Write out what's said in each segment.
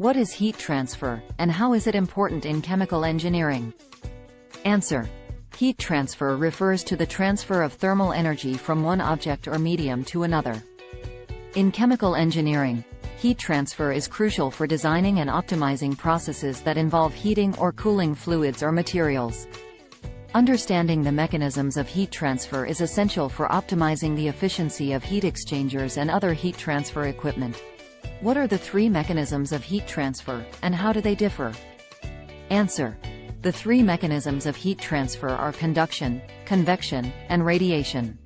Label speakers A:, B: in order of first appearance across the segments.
A: What is heat transfer, and how is it important in chemical engineering? Answer. Heat transfer refers to the transfer of thermal energy from one object or medium to another. In chemical engineering, heat transfer is crucial for designing and optimizing processes that involve heating or cooling fluids or materials. Understanding the mechanisms of heat transfer is essential for optimizing the efficiency of heat exchangers and other heat transfer equipment. What are the three mechanisms of heat transfer, and how do they differ? Answer. The three mechanisms of heat transfer are conduction, convection, and radiation.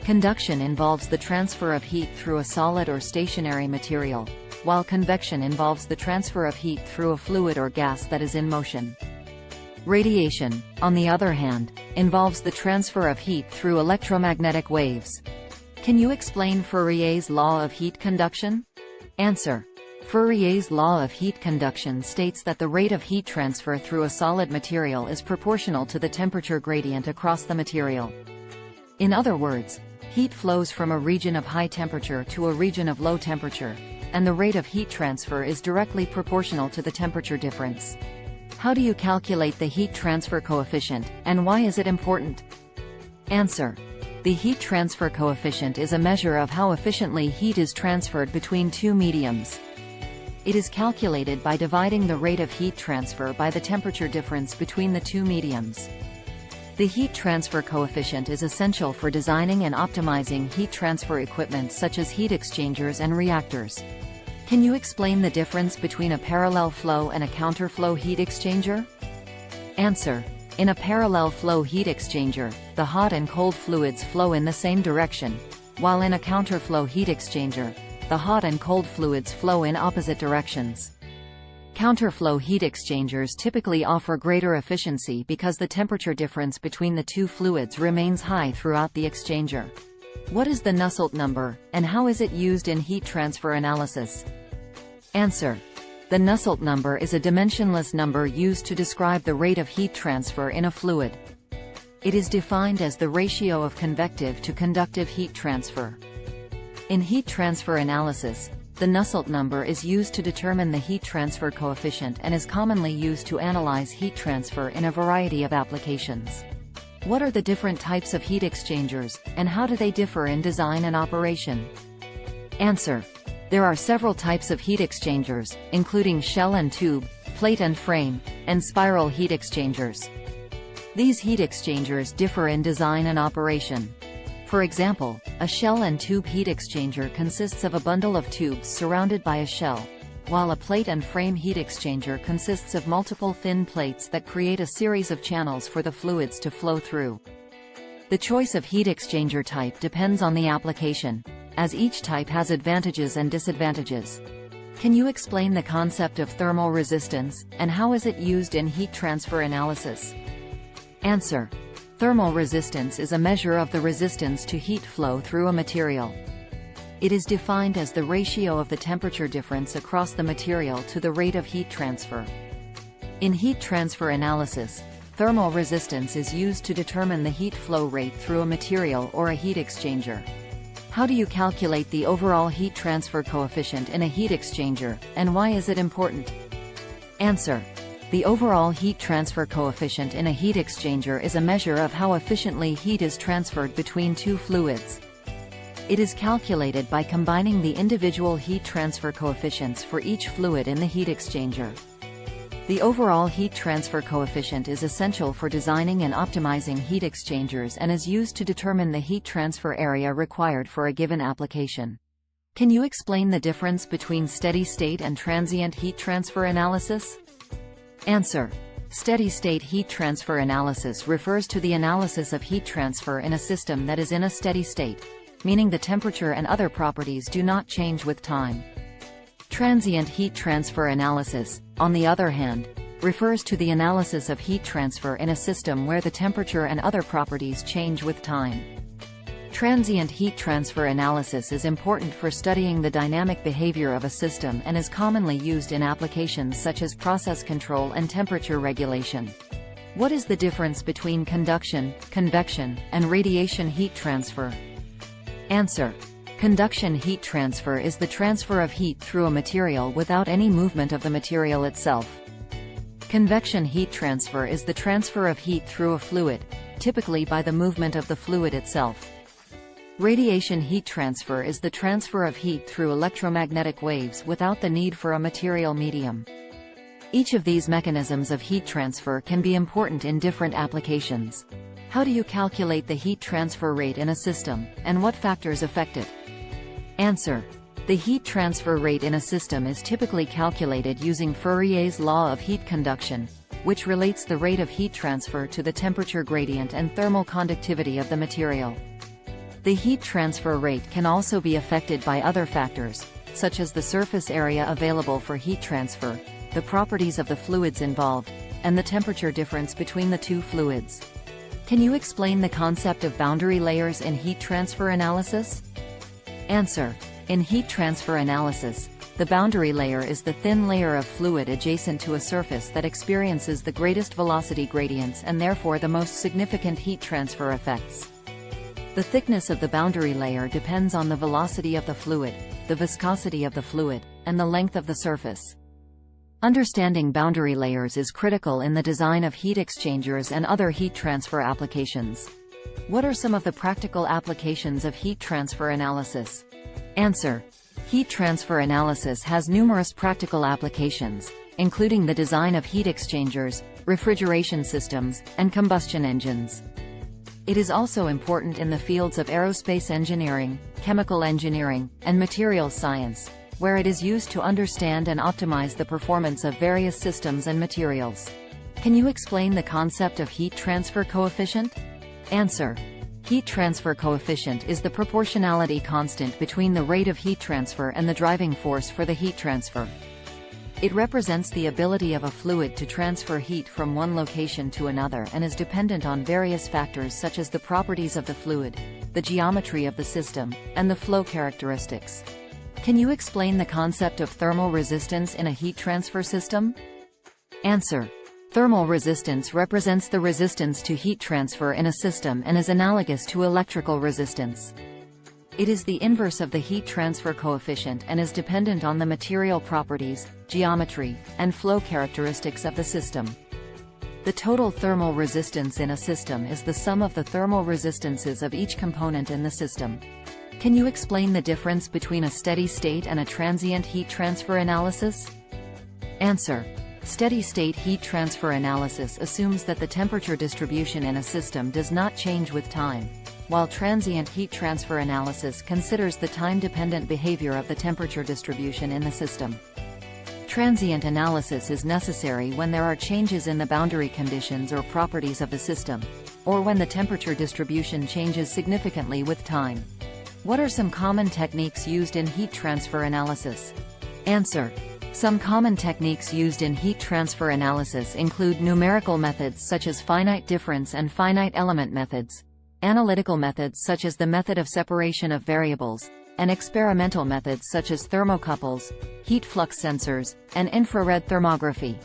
A: Conduction involves the transfer of heat through a solid or stationary material, while convection involves the transfer of heat through a fluid or gas that is in motion. Radiation, on the other hand, involves the transfer of heat through electromagnetic waves. Can you explain Fourier's law of heat conduction? Answer. Fourier's law of heat conduction states that the rate of heat transfer through a solid material is proportional to the temperature gradient across the material. In other words, heat flows from a region of high temperature to a region of low temperature, and the rate of heat transfer is directly proportional to the temperature difference. How do you calculate the heat transfer coefficient, and why is it important? Answer. The heat transfer coefficient is a measure of how efficiently heat is transferred between two mediums. It is calculated by dividing the rate of heat transfer by the temperature difference between the two mediums. The heat transfer coefficient is essential for designing and optimizing heat transfer equipment such as heat exchangers and reactors. Can you explain the difference between a parallel flow and a counterflow heat exchanger? Answer. In a parallel flow heat exchanger, the hot and cold fluids flow in the same direction, while in a counterflow heat exchanger, the hot and cold fluids flow in opposite directions. Counterflow heat exchangers typically offer greater efficiency because the temperature difference between the two fluids remains high throughout the exchanger. What is the Nusselt number, and how is it used in heat transfer analysis? Answer. The Nusselt number is a dimensionless number used to describe the rate of heat transfer in a fluid. It is defined as the ratio of convective to conductive heat transfer. In heat transfer analysis, the Nusselt number is used to determine the heat transfer coefficient and is commonly used to analyze heat transfer in a variety of applications. What are the different types of heat exchangers, and how do they differ in design and operation? Answer. There are several types of heat exchangers, including shell and tube, plate and frame, and spiral heat exchangers. These heat exchangers differ in design and operation. For example, a shell and tube heat exchanger consists of a bundle of tubes surrounded by a shell, while a plate and frame heat exchanger consists of multiple thin plates that create a series of channels for the fluids to flow through. The choice of heat exchanger type depends on the application, as each type has advantages and disadvantages. Can you explain the concept of thermal resistance, and how is it used in heat transfer analysis? Answer. Thermal resistance is a measure of the resistance to heat flow through a material. It is defined as the ratio of the temperature difference across the material to the rate of heat transfer. In heat transfer analysis, thermal resistance is used to determine the heat flow rate through a material or a heat exchanger. How do you calculate the overall heat transfer coefficient in a heat exchanger, and why is it important? Answer. The overall heat transfer coefficient in a heat exchanger is a measure of how efficiently heat is transferred between two fluids. It is calculated by combining the individual heat transfer coefficients for each fluid in the heat exchanger. The overall heat transfer coefficient is essential for designing and optimizing heat exchangers and is used to determine the heat transfer area required for a given application. Can you explain the difference between steady-state and transient heat transfer analysis? Answer. Steady-state heat transfer analysis refers to the analysis of heat transfer in a system that is in a steady state, meaning the temperature and other properties do not change with time. Transient heat transfer analysis, on the other hand, refers to the analysis of heat transfer in a system where the temperature and other properties change with time. Transient heat transfer analysis is important for studying the dynamic behavior of a system and is commonly used in applications such as process control and temperature regulation. What is the difference between conduction, convection, and radiation heat transfer? Answer. Conduction heat transfer is the transfer of heat through a material without any movement of the material itself. Convection heat transfer is the transfer of heat through a fluid, typically by the movement of the fluid itself. Radiation heat transfer is the transfer of heat through electromagnetic waves without the need for a material medium. Each of these mechanisms of heat transfer can be important in different applications. How do you calculate the heat transfer rate in a system, and what factors affect it? Answer. The heat transfer rate in a system is typically calculated using Fourier's law of heat conduction, which relates the rate of heat transfer to the temperature gradient and thermal conductivity of the material. The heat transfer rate can also be affected by other factors, such as the surface area available for heat transfer, the properties of the fluids involved, and the temperature difference between the two fluids. Can you explain the concept of boundary layers in heat transfer analysis? Answer. In heat transfer analysis, the boundary layer is the thin layer of fluid adjacent to a surface that experiences the greatest velocity gradients and therefore the most significant heat transfer effects. The thickness of the boundary layer depends on the velocity of the fluid, the viscosity of the fluid, and the length of the surface. Understanding boundary layers is critical in the design of heat exchangers and other heat transfer applications. What are some of the practical applications of heat transfer analysis? Answer. Heat transfer analysis has numerous practical applications, including the design of heat exchangers, refrigeration systems, and combustion engines. It is also important in the fields of aerospace engineering, chemical engineering, and materials science, where it is used to understand and optimize the performance of various systems and materials. Can you explain the concept of heat transfer coefficient? Answer. Heat transfer coefficient is the proportionality constant between the rate of heat transfer and the driving force for the heat transfer. It represents the ability of a fluid to transfer heat from one location to another and is dependent on various factors such as the properties of the fluid, the geometry of the system, and the flow characteristics. Can you explain the concept of thermal resistance in a heat transfer system? Answer. Thermal resistance represents the resistance to heat transfer in a system and is analogous to electrical resistance. It is the inverse of the heat transfer coefficient and is dependent on the material properties, geometry, and flow characteristics of the system. The total thermal resistance in a system is the sum of the thermal resistances of each component in the system. Can you explain the difference between a steady state and a transient heat transfer analysis? Answer. Steady-state heat transfer analysis assumes that the temperature distribution in a system does not change with time, while transient heat transfer analysis considers the time-dependent behavior of the temperature distribution in the system. Transient analysis is necessary when there are changes in the boundary conditions or properties of the system, or when the temperature distribution changes significantly with time. What are some common techniques used in heat transfer analysis? Answer. Some common techniques used in heat transfer analysis include numerical methods such as finite difference and finite element methods, analytical methods such as the method of separation of variables, and experimental methods such as thermocouples, heat flux sensors, and infrared thermography.